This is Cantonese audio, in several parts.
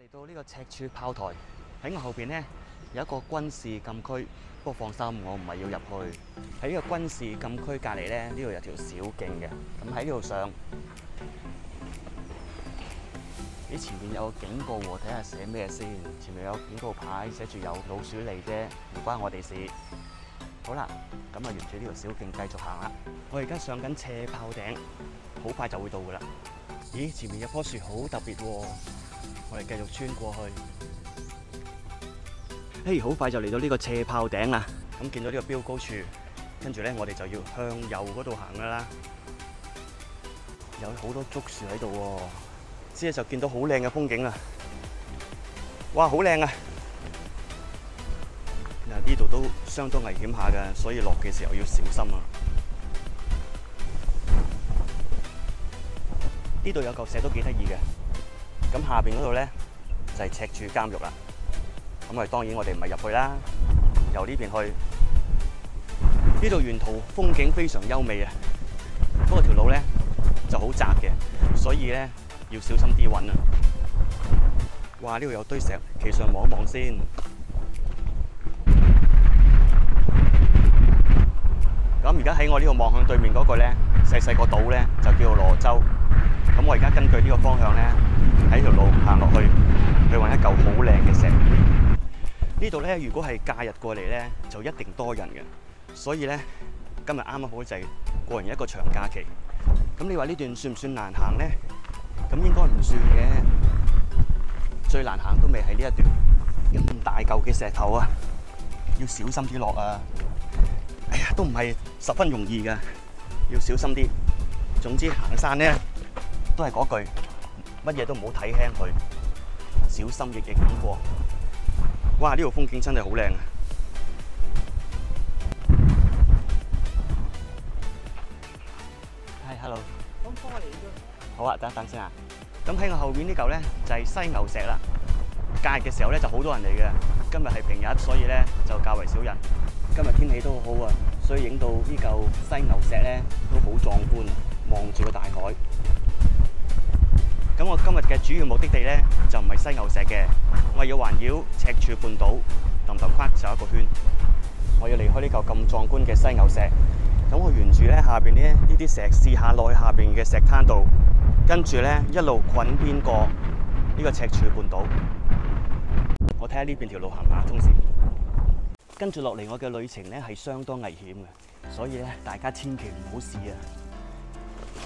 嚟到呢個赤柱炮台，喺我後邊呢，有一個軍事禁區，不過放心，我唔係要入去。喺呢個軍事禁區隔離呢，呢度有條小徑嘅。咁喺呢度上，咦，前面有個警告喎，睇下寫咩先。前面有警告牌，寫住有老鼠嚟啫，唔關我哋事。好啦，咁啊，沿住呢條小徑繼續行啦。我而家上緊斜炮頂，好快就會到㗎啦。咦，前面有棵樹好特別喎。我哋繼續穿過去，嘿，好快就嚟到呢個斜炮頂啦！咁見到呢個標高柱，跟住咧我哋就要向右嗰度行噶啦。有好多竹樹喺度喎，之後就見到好靚嘅風景啊！哇，好靚啊！嗱，呢度都相當危險下㗎，所以落嘅時候要小心啊！呢度有嚿石都幾得意嘅。咁下邊嗰度咧就係赤柱監獄啦。咁當然我哋唔係入去啦，由呢邊去。呢度沿途風景非常優美啊。不過條路咧就好窄嘅，所以咧要小心啲揾啊。哇！呢度有堆石，企上望一望先。咁而家喺我呢度望向對面嗰個咧細細個島咧就叫做羅州。咁我而家根據呢個方向咧，喺條路行落去，去揾一嚿好靚嘅石。呢度咧，如果係假日過嚟咧，就一定多人嘅。所以咧，今日啱啱好就係過完一個長假期。咁你話呢段算唔算難行咧？咁應該唔算嘅。最難行都未係呢一段，咁大嚿嘅石頭啊，要小心啲落啊！哎呀，都唔係十分容易㗎，要小心啲。總之行山咧，都係嗰句，乜嘢都唔好睇輕佢，小心翼翼咁過。哇！呢度風景真係好靚啊！係，hello。咁幫我嚟咗。好啊，等一等先啊。咁喺我後面呢嚿咧就係犀牛石啦。假日嘅時候咧就好多人嚟嘅，今日係平日，所以咧就較為少人。今日天氣都好好啊，所以影到呢嚿犀牛石咧都好壯觀，望住個大海。咁我今日嘅主要目的地咧就唔係犀牛石嘅，我要環繞赤柱半島氹氹框走一個圈。我要離開呢嚿咁壯觀嘅犀牛石，咁我沿住咧下邊呢啲石試下落去下邊嘅石灘度，跟住咧一路滾邊過呢個赤柱半島。我睇下呢邊條路行唔行通先。跟住落嚟，我嘅旅程咧係相當危險嘅，所以咧大家千祈唔好試啊！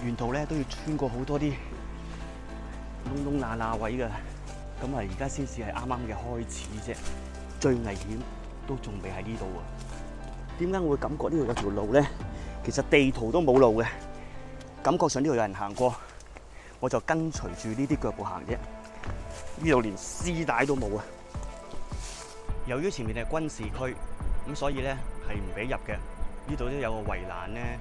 沿途咧都要穿過好多啲窿窿罅罅位㗎，咁啊而家先至係啱啱嘅開始啫，最危險都仲未喺呢度啊！點解我會感覺呢度有條路咧？其實地圖都冇路嘅，感覺上呢度有人行過，我就跟隨住呢啲腳步行啫。呢度連絲帶都冇啊！由於前面係軍事區，咁所以咧係唔俾入嘅。呢度都有個圍欄咧，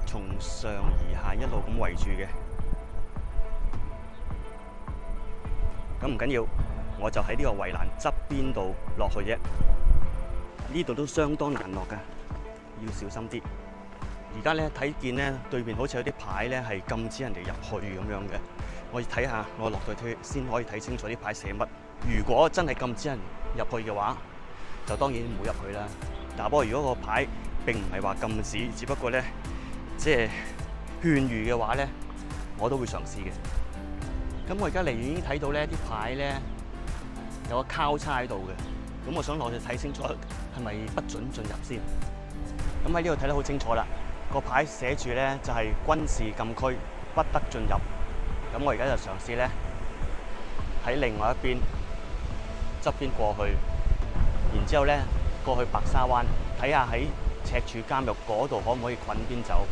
從上而下一路咁圍住嘅。咁唔緊要，我就喺呢個圍欄側邊度落去啫。呢度都相當難落㗎，要小心啲。而家咧睇見咧對面好似有啲牌咧係禁止人哋入去咁樣嘅。我要睇下，我落到去先可以睇清楚啲牌寫乜。如果真係禁止人入去嘅話，就當然唔好入去啦。但不過如果個牌並唔係話禁止，只不過咧即係勸喻嘅話咧，我都會嘗試嘅。咁我而家離遠已經睇到咧啲牌咧有個交叉喺度嘅，咁我想落去睇清楚係咪不准進入先。咁喺呢度睇得好清楚啦，個牌寫住咧就係軍事禁區，不得進入。咁我而家就嘗試咧喺另外一邊側邊過去，然之後咧過去白沙灣，睇下喺赤柱監獄嗰度可唔可以滾邊走。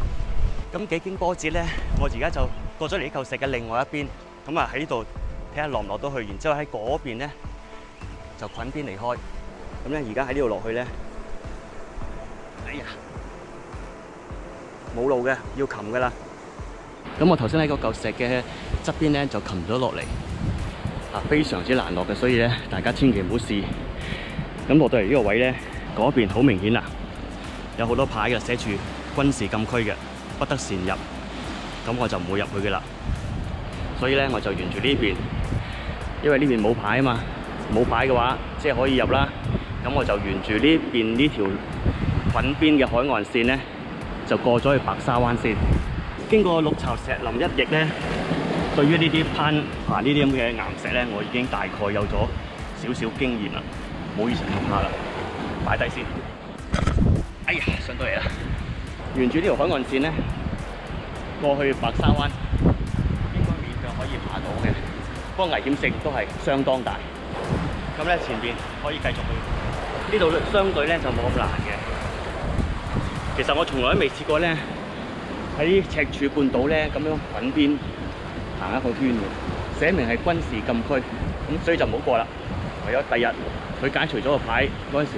咁幾經波折咧，我而家就過咗嚟呢嚿石嘅另外一邊，咁啊喺呢度睇下落唔落到去，然之後喺嗰邊咧就滾邊離開。咁咧而家喺呢度落去咧，哎呀，冇路嘅，要擒噶啦。咁我頭先喺嗰嚿石嘅側邊咧就擒咗落嚟。非常之難落嘅，所以咧大家千祈唔好試。咁落到嚟呢個位咧，嗰邊好明顯啦，有好多牌嘅，寫住軍事禁區嘅，不得擅入。咁我就唔會入去嘅啦。所以咧我就沿住呢邊因為呢邊冇牌啊嘛，冇牌嘅話即係可以入啦。咁我就沿住呢邊呢條滾邊嘅海岸線咧，就過咗去白沙灣先。經過綠巢石林一役咧，對於呢啲爬呢啲咁嘅岩石咧，我已經大概有咗少少經驗啦，冇以前咁怕啦。擺低先。哎呀，上到嚟啦！沿住呢條海岸線咧，過去白沙灣應該勉強可以爬到嘅，不過危險性都係相當大。咁咧前邊可以繼續去，呢度相對咧就冇咁難嘅。其實我從來都未試過咧喺赤柱半島咧咁樣滾邊行一個圈嘅，寫明係軍事禁區，咁所以就唔好過啦。唯有第日佢解除咗個牌嗰陣時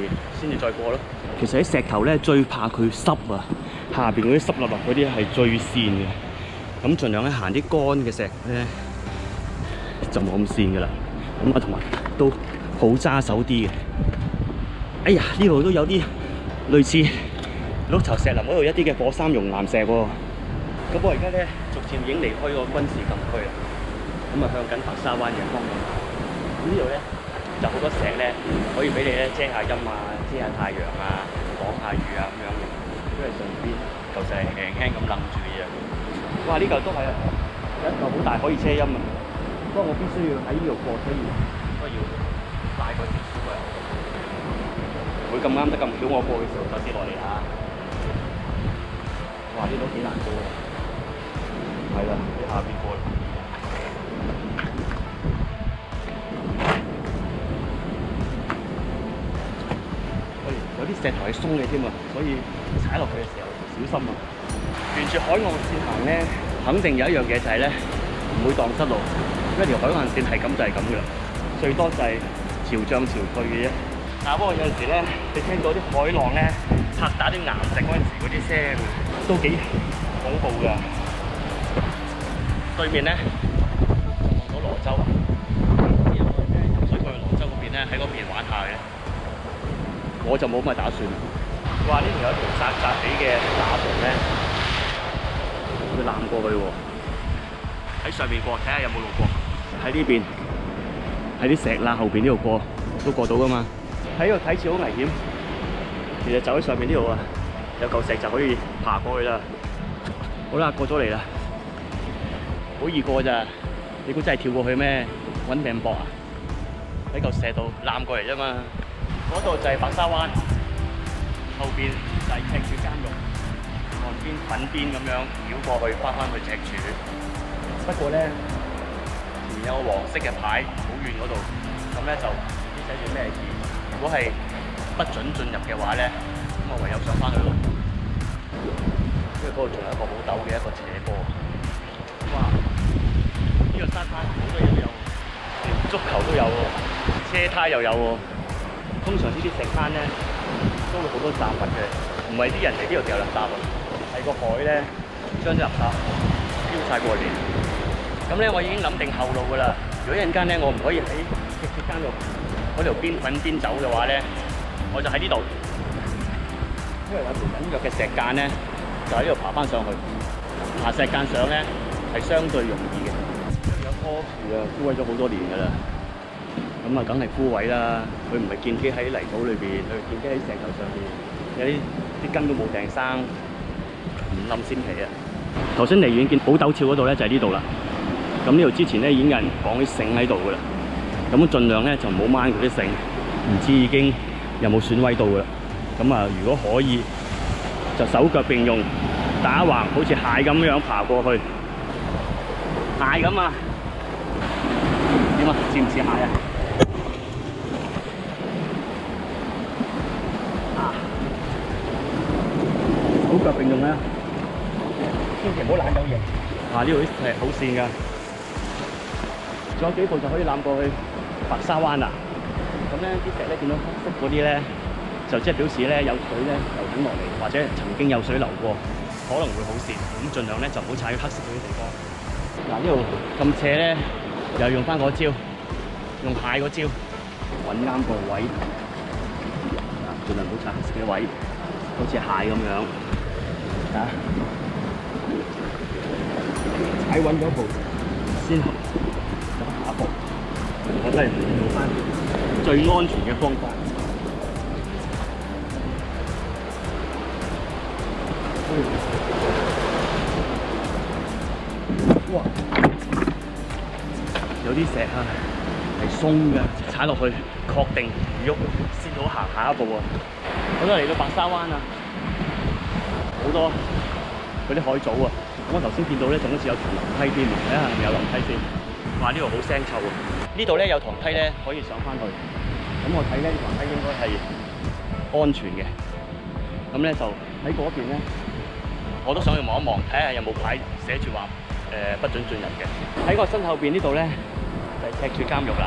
先至再過咯。其實喺石頭咧最怕佢濕啊，下邊嗰啲濕立立嗰啲係最跣嘅。咁盡量咧行啲乾嘅石咧就冇咁跣噶啦。咁啊同埋都好揸手啲嘅。哎呀，呢度都有啲類似綠巢石林嗰度一啲嘅火山熔岩石喎。咁我而家咧逐漸已經離開個軍事禁區啦。咁啊向緊白沙灣嘅方向。咁呢度咧就好多石咧可以俾你咧遮下陰啊，遮下太陽啊，擋下雨啊咁樣嘅。因為上邊嚿石係輕輕咁冧住嘅啫。哇！呢嚿都係一嚿好大可以遮陰啊。不過我必須要喺呢度過，所以都要帶個條褲啊。唔會咁啱得咁巧，我過嘅時候就跌落嚟嚇。哇！呢度幾難過喎。係啦，喺下邊過。有啲石頭係鬆嘅添啊，所以踩落去嘅時候小心啊！沿住海岸線行咧，肯定有一樣嘢就係咧唔會蕩失路，因為條海岸線係咁就係咁嘅啦，最多就係潮漲潮退嘅啫。但不過有陣時咧，你聽到啲海浪咧拍打啲岩石嗰陣時嗰啲聲，都幾恐怖㗎。對面咧就望到羅州，啲人去游水過去羅州嗰邊咧，喺嗰邊玩下嘅。我就冇乜打算。哇！呢條有條窄窄地嘅罅縫咧，會攬過去喎。喺上面過，睇下有冇路過。喺呢邊，喺啲石罅後邊呢度過，都過到噶嘛。喺呢度睇似好危險，其實走喺上面呢度啊，有嚿石就可以爬過去啦。好啦，過咗嚟啦，好易過咋？你估真係跳過去咩？揾命搏啊！喺嚿石度攬過嚟啫嘛。嗰度就係白沙灣，後邊就係赤柱監獄，岸邊粉邊咁樣繞過去，翻去赤柱。不過咧，前面有個黃色嘅牌，好遠嗰度，咁咧就唔知寫住咩字。如果係不准進入嘅話咧，咁我唯有上翻去咯。因為嗰度仲有一個好陡嘅一個斜坡。哇！呢個沙灘好多嘢都有，連足球都有喎，車胎又有喎。通常呢啲石灘咧都會好多雜物嘅，唔係啲人嚟呢度掉垃圾喎，係個海咧將啲垃圾飄晒過嚟。咁咧我已經諗定後路㗎啦。如果一陣間咧我唔可以喺赤柱監獄嗰條邊揾邊走嘅話咧，我就喺呢度，因為有條隱約嘅石澗咧，就喺呢度爬翻上去。爬石澗上咧係相對容易嘅，因為有棵樹啊枯萎咗好多年㗎啦。咁啊，梗係枯萎啦！佢唔係建基喺泥土裏邊，佢建基喺石頭上邊，有啲根都冇定生，唔冧先奇啊！頭先離遠見寶斗峭嗰度咧，就係呢度啦。咁呢度之前咧已經有人綁啲繩喺度噶啦，咁盡量咧就唔好掹佢啲繩，唔知已經有冇損毀到噶啦。咁啊，如果可以，就手腳並用，打橫好似蟹咁樣爬過去，蟹咁啊！點啊？似唔似蟹啊？手腳並用啦，千祈唔好攬有型。呢度啲石好跣㗎，仲有幾步就可以攬過去白沙灣啦。咁咧啲石咧見到黑色嗰啲咧，就即係表示咧有水咧流緊落嚟，或者曾經有水流過，可能會好跣。咁盡量咧就唔好踩黑色嗰啲地方。呢度咁斜咧，又用翻嗰招，用蟹嗰招，揾啱個位，盡量唔好踩黑色嘅位，好似蟹咁樣。踩穩咗步，先就下一步。我真係用翻最安全嘅方法。哇！有啲石啊係鬆嘅，踩落去確定唔喐先好行下一步啊！我都嚟到白沙灣啊，好多嗰啲海藻啊！我頭先見到咧，仲好似有條樓梯添，睇下係咪有樓梯先。哇！呢度好腥臭啊！呢度咧有堂梯咧可以上翻去，咁我睇咧呢堂梯應該係安全嘅。咁咧就喺嗰邊咧，我都想去望一望，睇下有冇牌寫住話不准進入嘅。喺我身後邊呢度咧就係赤柱監獄啦，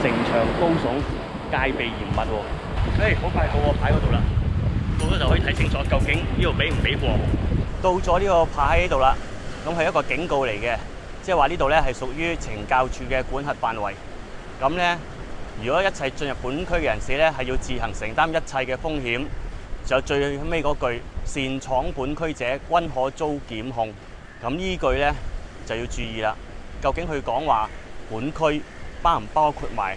城牆高聳，戒備嚴密喎。好快到個牌嗰度啦，到咗就可以睇清楚究竟呢度俾唔俾過。到咗呢個牌喺度啦，咁係一個警告嚟嘅，即係話呢度咧係屬於懲教處嘅管轄範圍。咁咧，如果一切進入本區嘅人士咧，係要自行承擔一切嘅風險。仲有最尾嗰句，擅闖本區者均可遭檢控。咁呢句咧就要注意啦。究竟佢講話本區包唔包括埋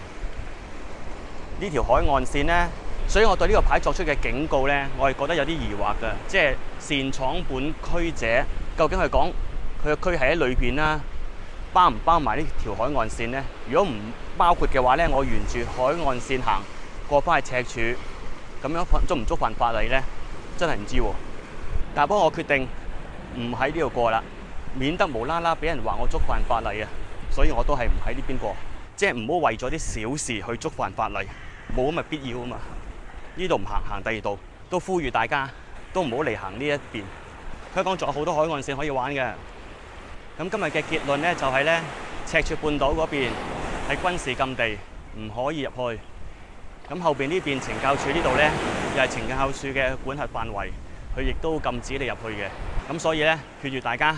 呢條海岸線呢？所以我對呢個牌作出嘅警告呢，我係覺得有啲疑惑嘅。即係擅闖本區者，究竟係講佢個區係喺裏邊啦，包唔包埋呢條海岸線呢？如果唔包括嘅話呢，我沿住海岸線行過翻去赤柱，咁樣觸唔觸犯法例呢？真係唔知喎。但係不過我決定唔喺呢度過啦，免得無啦啦俾人話我觸犯法例啊！所以我都係唔喺呢邊過，即係唔好為咗啲小事去觸犯法例，冇咁嘅必要啊嘛。呢度唔行，行第二度，都呼籲大家都唔好嚟行呢一邊。香港仲有好多海岸線可以玩嘅。咁今日嘅結論呢，就係呢：赤柱半島嗰邊係軍事禁地，唔可以入去。咁後邊呢邊懲教處呢度呢，又係懲教處嘅管轄範圍，佢亦都禁止你入去嘅。咁所以呢，勸住大家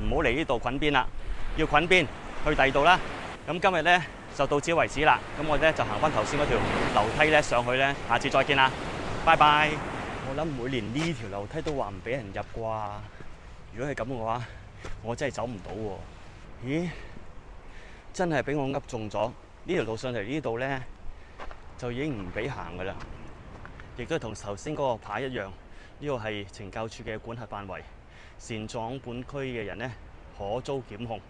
唔好嚟呢度滾邊啦，要滾邊去第二度啦。咁今日呢，就到此為止啦。咁我咧就行翻頭先嗰條樓梯咧上去咧，下次再見啦，拜拜。我諗每年呢條樓梯都話唔俾人入啩。如果係咁嘅話，我真係走唔到喎。咦？真係俾我噏中咗。呢條路上嚟呢度咧，就已經唔俾行噶啦。亦都係同頭先嗰個牌一樣，呢個係懲教處嘅管轄範圍，擅闖本區嘅人咧可遭檢控。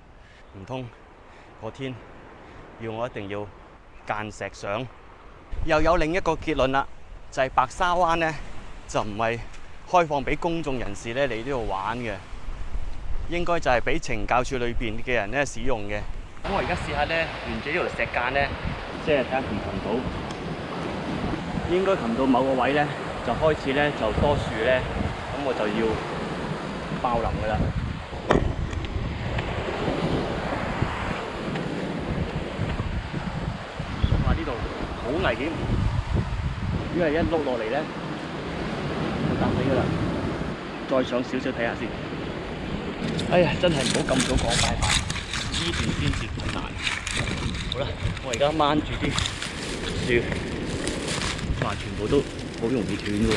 唔通個天要我一定要間石上？又有另一個結論啦，就係白沙灣咧就唔係開放俾公眾人士咧嚟呢度玩嘅，應該就係俾懲教處裏邊嘅人咧使用嘅。咁我而家試下咧，沿住呢條石間咧，即係睇下擒唔擒到。應該擒到某個位咧，就開始咧就多樹咧，咁我就要爆林噶啦。哇！呢度好危險，因為一碌落嚟咧就搭死噶啦。再上少少睇下先。哎呀，真係唔好咁早講拜拜，呢段先至困難。好啦，我而家掹住啲樹。哇！全部都好容易斷嘅喎，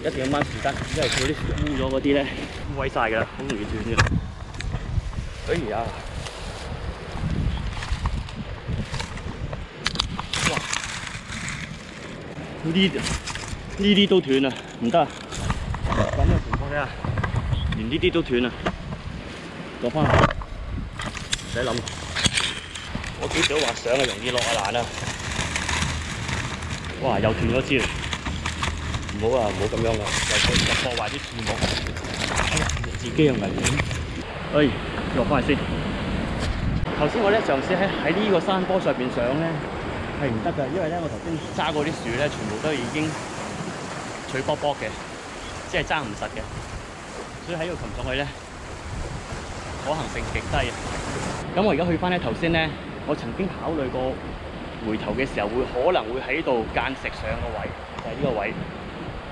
一定要掹樹根，因為佢啲污咗嗰啲咧污毀晒㗎啦，好容易斷嘅。哎呀！哇！呢啲都斷啊，唔得啊！咁嘅情況下，連呢啲都斷啊，落翻嚟，唔使諗。我幾少話上啊，容易落啊難啊！哇！又斷咗枝，唔好啊！唔好咁樣啦，又破壞啲樹木，自己又危險。哎，落翻嚟先。頭先我咧嘗試喺呢個山坡上邊上咧係唔得㗎，因為咧我頭先揸過啲樹咧，全部都已經脆卜卜嘅，即係揸唔實嘅，所以喺度擒上去咧可行性極低。咁我而家去翻咧頭先咧，我曾經考慮過。回頭嘅時候可能會喺度間石上個位，就係呢個位。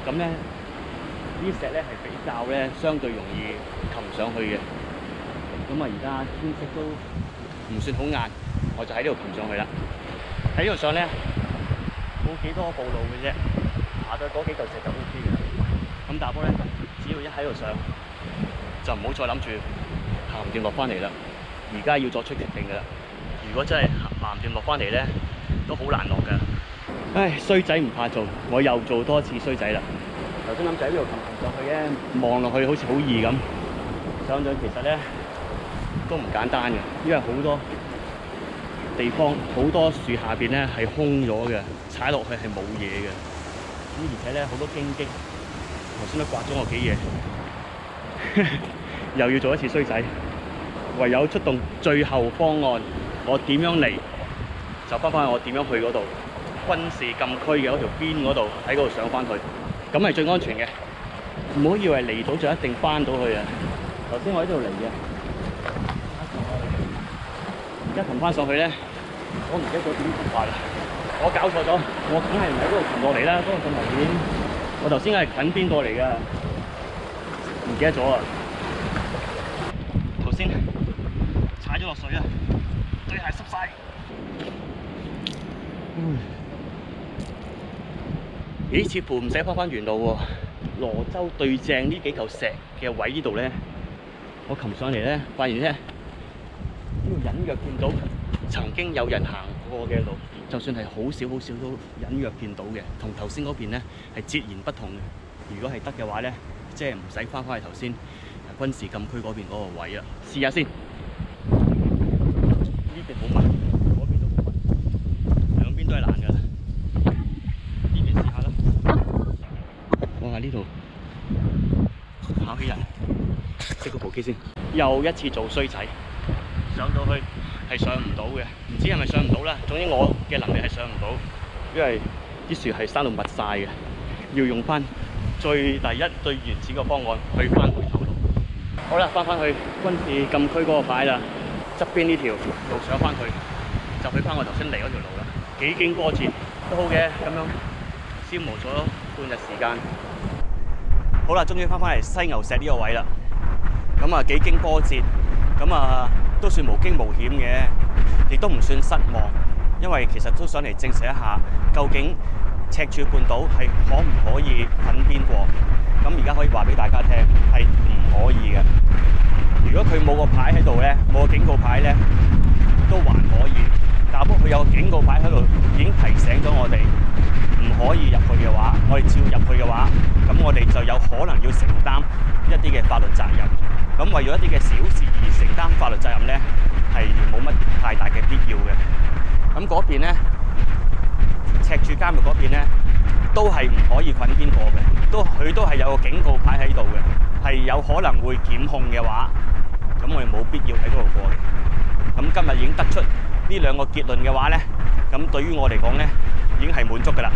咁咧，呢石咧係比較咧相對容易擒上去嘅。咁啊，而家天色都唔算好晏，我就喺呢度擒上去啦。喺呢度上咧冇幾多步路嘅啫，下到嗰幾嚿石就 OK 嘅啦。咁大波咧，只要一喺度上，就唔好再諗住行唔掂落翻嚟啦。而家要作出決定㗎啦。如果真係藍段落翻嚟咧，都好難落㗎。唉，衰仔唔怕做，我又做多次衰仔啦。頭先諗住喺呢度擒上去嘅，望落去好似好易咁，上咗其實咧都唔簡單嘅，因為好多地方好多樹下邊咧係空咗嘅，踩落去係冇嘢嘅。咁而且咧好多荊棘，頭先都刮咗我幾嘢，又要做一次衰仔，唯有出動最後方案。我點樣嚟就翻返去我點樣去嗰度軍事禁區嘅嗰條邊嗰度，喺嗰度上翻去，咁係最安全嘅。唔好以為嚟到就一定翻到去啊！頭先我喺度嚟嘅，而家擒翻上去咧，我唔記得咗點擒法啦。我搞錯咗，我梗係唔喺嗰度擒落嚟啦，嗰個咁危險。我頭先係近邊過嚟㗎，唔記得咗啊！頭先踩咗落水啊，對鞋濕晒。咦？似乎唔使翻原路喎。羅州對正呢幾嚿石嘅位呢度咧，我擒上嚟咧，發現咧呢度隱約見到曾經有人行過嘅路。就算係好少都隱約見到嘅，同頭先嗰邊咧係截然不同嘅。如果係得嘅話咧，即係唔使翻去頭先軍事禁區嗰邊嗰個位啦。試下先，呢邊好密，嗰邊都好密，兩邊都係難㗎。呢邊試下啦。哇！呢度考起人，熄個部機先。又一次做衰仔，上到去係上唔到嘅，唔知係咪上唔到啦。總之我嘅能力係上唔到，因為啲樹係生到密晒嘅，要用翻最第一最原始嘅方案去翻回頭路。好啦，翻去軍事禁區嗰個牌啦，側邊呢條路上翻去，就去翻我頭先嚟嗰條路啦。幾經波折都好嘅，咁樣消磨咗半日時間。好啦，終於翻嚟犀牛石呢個位啦。咁啊幾經波折，咁啊都算無驚無險嘅，亦都唔算失望，因為其實都想嚟證實一下，究竟赤柱半島係可唔可以粉邊過？咁而家可以話俾大家聽，係唔可以嘅。如果佢冇個牌喺度咧，冇個警告牌咧，都還可以。但不過佢有個警告牌喺度，已經提醒咗我哋唔可以入去嘅話，我哋照入去嘅話，咁我哋就有可能要承擔一啲嘅法律責任。咁為咗一啲嘅小事而承擔法律責任咧，係冇乜太大嘅必要嘅。咁嗰邊咧，赤柱監獄嗰邊咧，都係唔可以粉邊過嘅，佢都係有個警告牌喺度嘅，係有可能會檢控嘅話，咁我哋冇必要喺嗰度過嘅。咁今日已經得出呢兩個結論嘅話咧，咁對於我嚟講咧，已經係滿足㗎啦。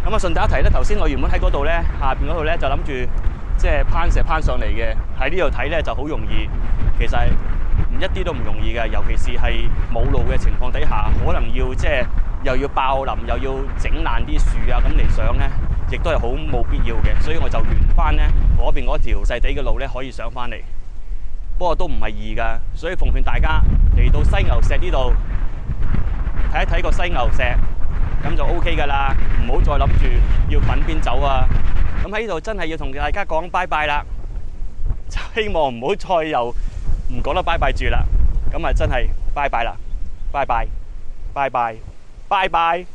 咁啊順帶一提咧，頭先我原本喺嗰度咧，下邊嗰度咧就諗住即係攀石攀上嚟嘅，喺呢度睇咧就好容易，其實一啲都唔容易嘅，尤其是係冇路嘅情況底下，可能要即係又要爆林，又要整爛啲樹啊，咁嚟上咧，亦都係好冇必要嘅。所以我就沿翻咧嗰邊嗰條細地嘅路咧，可以上翻嚟。不過都唔係易㗎，所以奉勸大家嚟到犀牛石呢度睇一睇個犀牛石，咁就 OK 㗎啦，唔好再諗住要粉邊走啊！咁喺呢度真係要同大家講拜拜啦，希望唔好再又唔講得拜拜住啦。咁啊真係拜拜啦，拜拜，拜拜，拜拜。